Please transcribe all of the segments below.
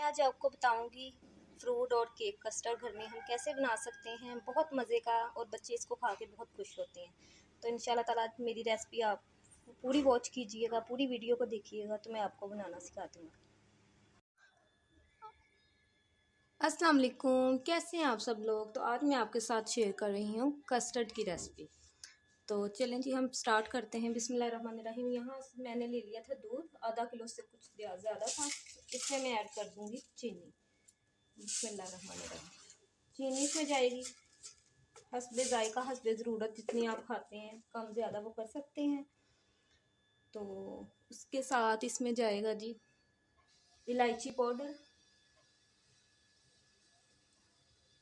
आज आपको बताऊंगी फ्रूट और केक कस्टर्ड घर में हम कैसे बना सकते हैं। बहुत मज़े का और बच्चे इसको खा के बहुत खुश होते हैं। तो इंशाल्लाह ताला मेरी रेसिपी आप पूरी वॉच कीजिएगा, पूरी वीडियो को देखिएगा तो मैं आपको बनाना सिखाती हूँ। अस्सलाम वालेकुम, कैसे हैं आप सब लोग। तो आज मैं आपके साथ शेयर कर रही हूँ कस्टर्ड की रेसिपी। तो चलें जी हम स्टार्ट करते हैं। बिस्मिल्लाहिर्रहमानिर्रहीम। यहाँ मैंने ले लिया था दूध, आधा किलो से कुछ ज़्यादा था। इसमें मैं ऐड कर दूँगी चीनी। बिस्मिल्लाहिर्रहमानिर्रहीम। चीनी इसमें जाएगी हस्बे ज़ायका, हस्बे ज़रूरत, जितनी आप खाते हैं कम ज़्यादा वो कर सकते हैं। तो उसके साथ इसमें जाएगा जी इलायची पाउडर।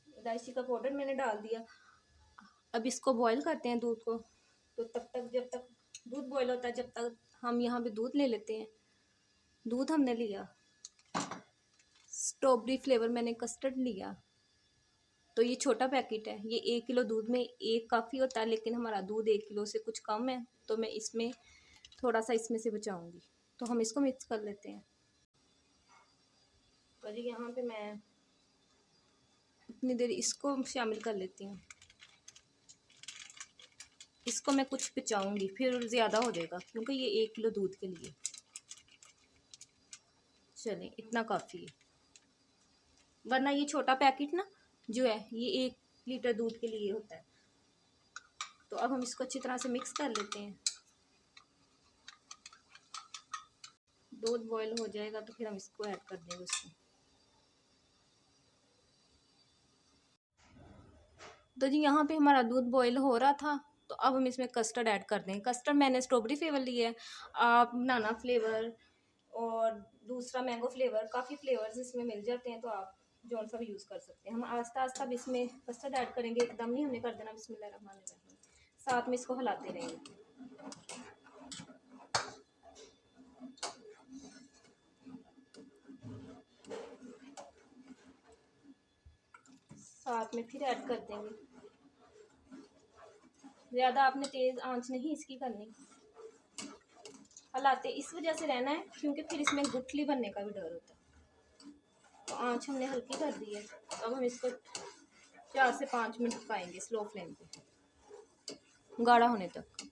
इलायची का पाउडर मैंने डाल दिया। अब इसको बॉईल करते हैं दूध को। तो तब तक जब तक दूध बॉईल होता है जब तक हम यहाँ पे दूध ले लेते हैं। दूध हमने लिया, स्ट्रॉबेरी फ्लेवर मैंने कस्टर्ड लिया। तो ये छोटा पैकेट है, ये 1 किलो दूध में एक काफ़ी होता है, लेकिन हमारा दूध 1 किलो से कुछ कम है तो मैं इसमें थोड़ा सा इसमें से बचाऊंगी। तो हम इसको मिक्स कर लेते हैं। तो जी यहाँ पे मैं इतनी देर इसको शामिल कर लेती हूँ। इसको मैं कुछ बचाऊंगी, फिर ज़्यादा हो जाएगा क्योंकि ये 1 किलो दूध के लिए। चलें इतना काफ़ी है, वरना ये छोटा पैकेट ना जो है ये 1 लीटर दूध के लिए होता है। तो अब हम इसको अच्छी तरह से मिक्स कर लेते हैं। दूध बॉईल हो जाएगा तो फिर हम इसको ऐड कर देंगे उसमें। तो जी यहाँ पे हमारा दूध बॉईल हो रहा था, तो अब हम इसमें कस्टर्ड ऐड कर देंगे। कस्टर्ड मैंने स्ट्रॉबेरी फ्लेवर लिया है, आप बनाना फ्लेवर और दूसरा मैंगो फ्लेवर, काफ़ी फ्लेवर्स इसमें मिल जाते हैं, तो आप जौन सा भी यूज़ कर सकते हैं। हम आस्ता आस्ता अब इसमें कस्टर्ड ऐड करेंगे, एकदम नहीं हमने कर देना। बिस्मिल्लाहिर्रहमानिर्रहीम। साथ में इसको हिलाते रहेंगे। साथ में फिर ऐड कर देंगे। ज़्यादा आपने तेज़ आंच नहीं इसकी करनी, हलाते इस वजह से रहना है क्योंकि फिर इसमें गुठली बनने का भी डर होता है। तो आंच हमने हल्की कर दी है। अब हम इसको 4 से 5 मिनट पकाएंगे स्लो फ्लेम पे गाढ़ा होने तक।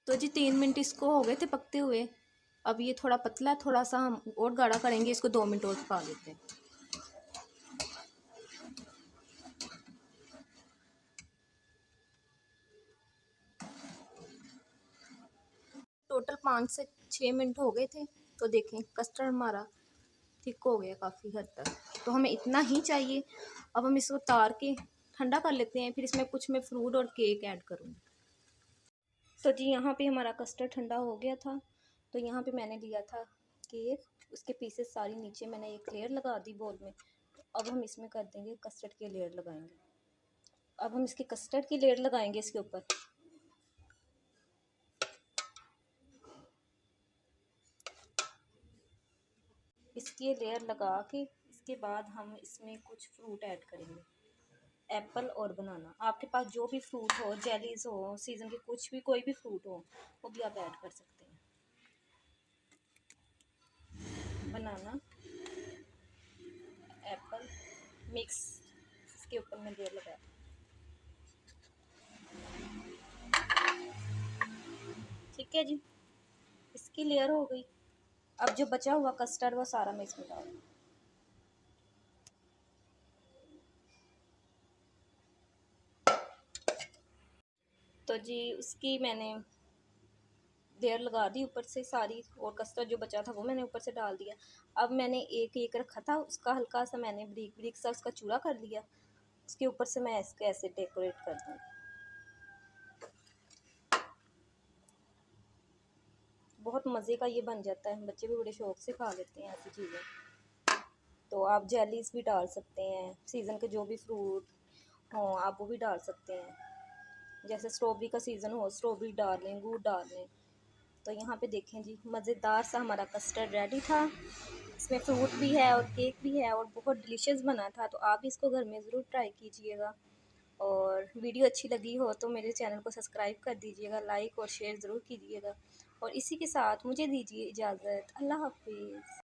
तो जी 3 मिनट इसको हो गए थे पकते हुए। अब ये थोड़ा पतला है, थोड़ा सा हम और गाढ़ा करेंगे इसको, 2 मिनट और पका लेते हैं। टोटल 5 से 6 मिनट हो गए थे। तो देखें कस्टर्ड हमारा थिक हो गया काफ़ी हद तक, तो हमें इतना ही चाहिए। अब हम इसको उतार के ठंडा कर लेते हैं, फिर इसमें कुछ मैं फ्रूट और केक ऐड करूँगी। तो जी यहाँ पे हमारा कस्टर्ड ठंडा हो गया था। तो यहाँ पे मैंने लिया था केक, उसके पीसेस सारी नीचे मैंने एक लेयर लगा दी बोल में। अब हम इसमें कर देंगे कस्टर्ड की लेयर लगाएंगे। अब हम इसके कस्टर्ड की लेयर लगाएंगे इसके ऊपर। इसकी लेयर लगा के इसके बाद हम इसमें कुछ फ्रूट ऐड करेंगे, एप्पल और बनाना। आपके पास जो भी फ्रूट हो, जेलीज हो, सीज़न के कुछ भी कोई भी फ्रूट हो वो भी आप ऐड कर सकते हैं। बनाना, एप्पल मिक्स इसके ऊपर मैं लेयर लगाया। ठीक है जी, इसकी लेयर हो गई। अब जो बचा हुआ कस्टर्ड वो सारा मैं इसमें डाल दूँ। तो जी उसकी मैंने लेयर लगा दी ऊपर से सारी, और कस्टर्ड जो बचा था वो मैंने ऊपर से डाल दिया। अब मैंने एक एक रखा था, उसका हल्का सा मैंने ब्रिक ब्रिक सा उसका चूरा कर लिया। उसके ऊपर से मैं इसको ऐसे डेकोरेट कर दूँ। बहुत मज़े का ये बन जाता है, बच्चे भी बड़े शौक से खा लेते हैं ऐसी चीज़ें। तो आप जेलीज भी डाल सकते हैं, सीज़न के जो भी फ्रूट हों आप वो भी डाल सकते हैं। जैसे स्ट्रॉबेरी का सीज़न हो स्ट्रॉबेरी डाल लें, गुड़ डाल लें। तो यहाँ पे देखें जी मज़ेदार सा हमारा कस्टर्ड रेडी था। इसमें फ्रूट भी है और केक भी है और बहुत डिलीशियस बना था। तो आप इसको घर में ज़रूर ट्राई कीजिएगा, और वीडियो अच्छी लगी हो तो मेरे चैनल को सब्सक्राइब कर दीजिएगा, लाइक और शेयर ज़रूर कीजिएगा। और इसी के साथ मुझे दीजिए इजाज़त। अल्लाह हाफिज़।